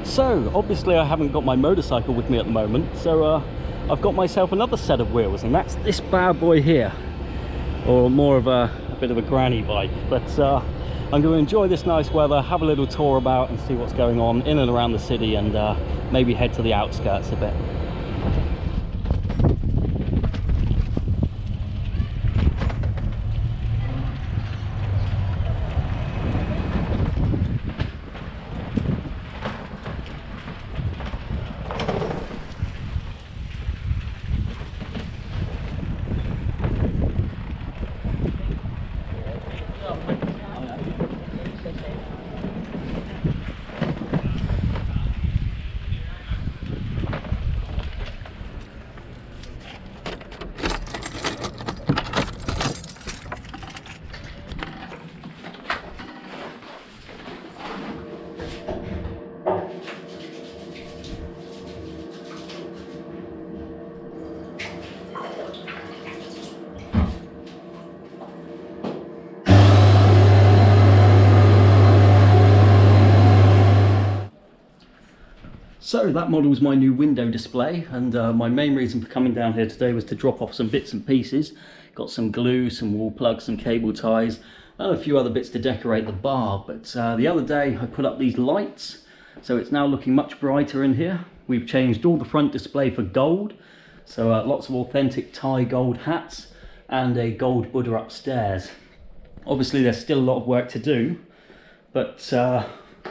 So obviously I haven't got my motorcycle with me at the moment, so I've got myself another set of wheels, and that's this bad boy here, or more of a bit of a granny bike. But I'm going to enjoy this nice weather, have a little tour about and see what's going on in and around the city, and maybe head to the outskirts a bit. So that model is my new window display, and my main reason for coming down here today was to drop off some bits and pieces. Got some glue, some wall plugs, some cable ties, and a few other bits to decorate the bar. But the other day I put up these lights, so it's now looking much brighter in here. We've changed all the front display for gold, so lots of authentic Thai gold hats and a gold Buddha upstairs. Obviously there's still a lot of work to do, but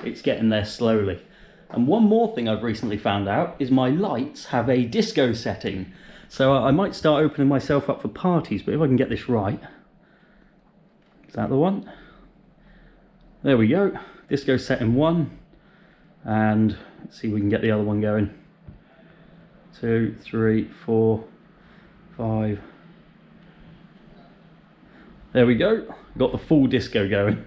it's getting there slowly. And one more thing I've recently found out is my lights have a disco setting. So I might start opening myself up for parties, but if I can get this right. Is that the one? There we go. Disco setting 1. And let's see if we can get the other one going. 2, 3, 4, 5. There we go. Got the full disco going.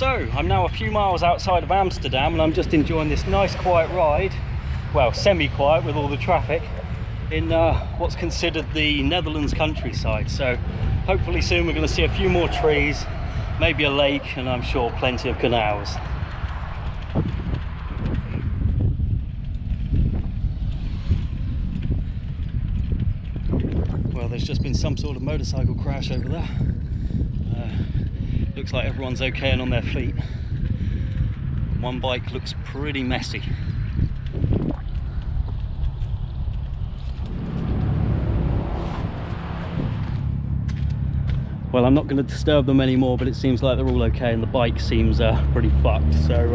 So I'm now a few miles outside of Amsterdam and I'm just enjoying this nice quiet ride, well, semi-quiet with all the traffic, in what's considered the Netherlands countryside. So hopefully soon we're going to see a few more trees, maybe a lake, and I'm sure plenty of canals. Well, there's just been some sort of motorcycle crash over there. Looks like everyone's okay and on their feet. One bike looks pretty messy. Well, I'm not going to disturb them anymore, but it seems like they're all okay and the bike seems pretty fucked. So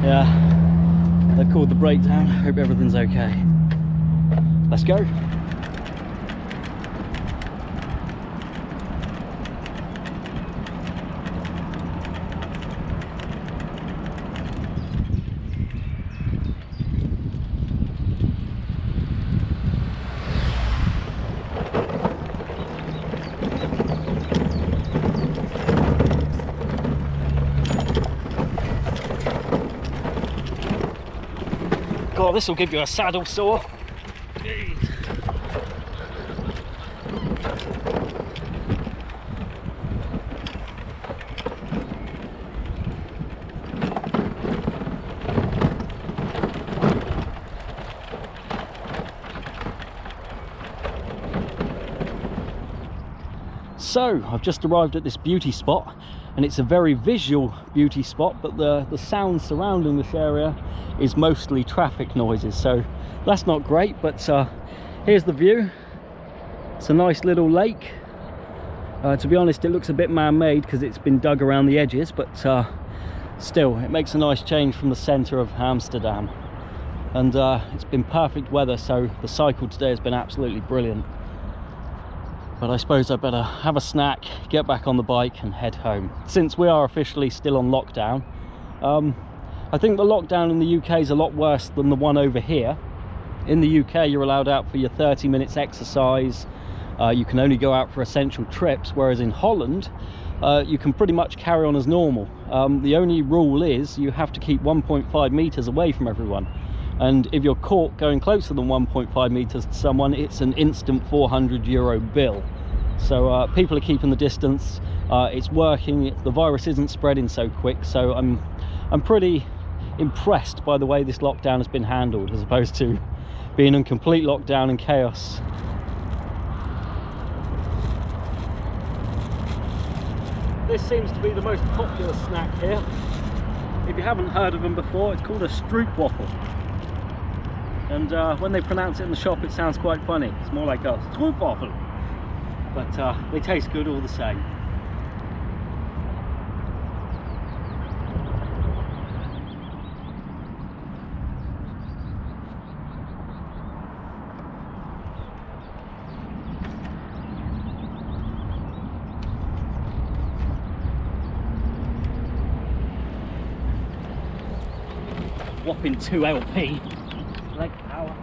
yeah, they've called the breakdown. Hope everything's okay. Let's go. God, this will give you a saddle sore. So I've just arrived at this beauty spot, and it's a very visual beauty spot, but the sound surrounding this area is mostly traffic noises, so that's not great. But here's the view. It's a nice little lake. To be honest, it looks a bit man-made because it's been dug around the edges, but still, it makes a nice change from the centre of Amsterdam. And it's been perfect weather, so the cycle today has been absolutely brilliant. But I suppose I better have a snack, get back on the bike and head home. Since we are officially still on lockdown, I think the lockdown in the UK is a lot worse than the one over here. In the UK, you're allowed out for your 30 minutes exercise. You can only go out for essential trips, whereas in Holland, you can pretty much carry on as normal. The only rule is you have to keep 1.5 meters away from everyone. And if you're caught going closer than 1.5 meters to someone, it's an instant €400 bill. So people are keeping the distance. It's working. The virus isn't spreading so quick. So I'm pretty impressed by the way this lockdown has been handled, as opposed to being in complete lockdown and chaos. This seems to be the most popular snack here. If you haven't heard of them before, it's called a stroopwafel. And when they pronounce it in the shop, it sounds quite funny. It's more like a stroopwafel. But they taste good all the same. Whopping 2 LP. Leg power.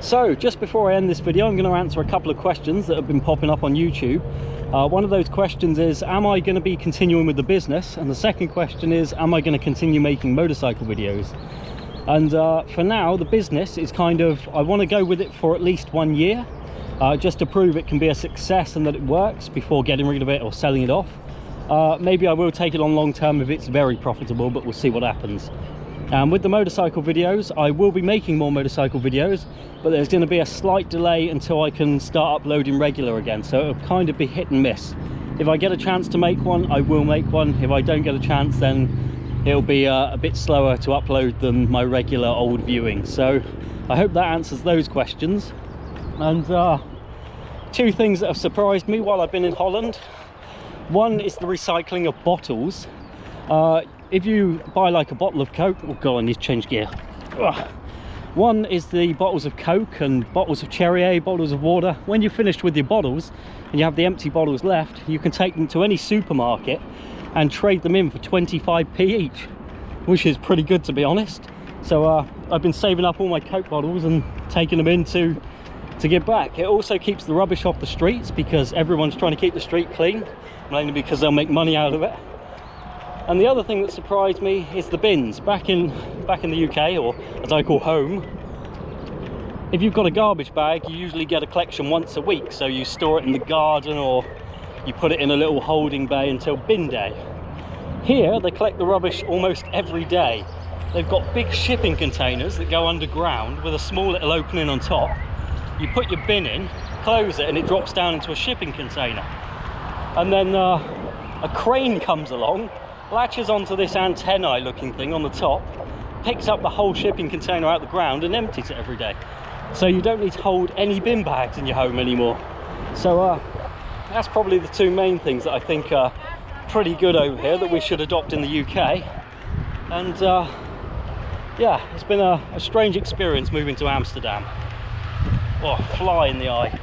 So just before I end this video, I'm going to answer a couple of questions that have been popping up on YouTube. One of those questions is, am I going to be continuing with the business? And the second question is, am I going to continue making motorcycle videos? And for now, the business is kind of, I want to go with it for at least 1 year, just to prove it can be a success and that it works before getting rid of it or selling it off. Maybe I will take it on long term if it's very profitable, but we'll see what happens. With the motorcycle videos, I will be making more motorcycle videos, but there's going to be a slight delay until I can start uploading regular again, so it'll kind of be hit and miss. If I get a chance to make one, I will make one. If I don't get a chance, then it'll be a bit slower to upload than my regular old viewing. So I hope that answers those questions. And 2 things that have surprised me while I've been in Holland. One is the recycling of bottles. If you buy like a bottle of Coke, oh god, I need to change gear. Ugh. One is the bottles of Coke and bottles of Cherry, bottles of water. When you're finished with your bottles and you have the empty bottles left, you can take them to any supermarket and trade them in for 25p each. which is pretty good, to be honest. So I've been saving up all my Coke bottles and taking them in to give back. It also keeps the rubbish off the streets, because everyone's trying to keep the street clean, mainly because they'll make money out of it. And the other thing that surprised me is the bins. Back in the UK, or as I call home, if you've got a garbage bag, you usually get a collection once a week. So you store it in the garden, or you put it in a little holding bay until bin day. Here they collect the rubbish almost every day. They've got big shipping containers that go underground with a small little opening on top. You put your bin in, close it, and it drops down into a shipping container. And then a crane comes along, latches onto this antennae looking thing on the top, picks up the whole shipping container out the ground and empties it every day. So you don't need to hold any bin bags in your home anymore. So that's probably the two main things that I think are pretty good over here that we should adopt in the UK. And yeah, it's been a strange experience moving to Amsterdam. Oh, fly in the eye.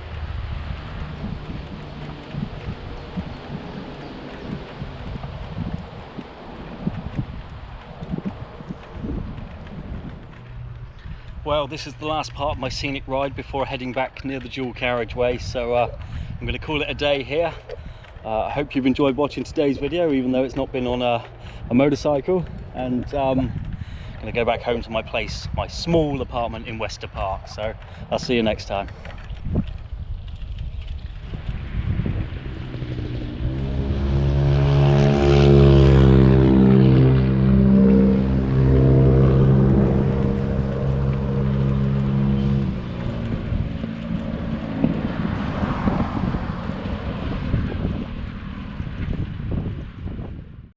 Well, this is the last part of my scenic ride before heading back near the dual carriageway, so I'm going to call it a day here. I hope you've enjoyed watching today's video, even though it's not been on a motorcycle. And I'm going to go back home to my place, my small apartment in Wester Park. So I'll see you next time.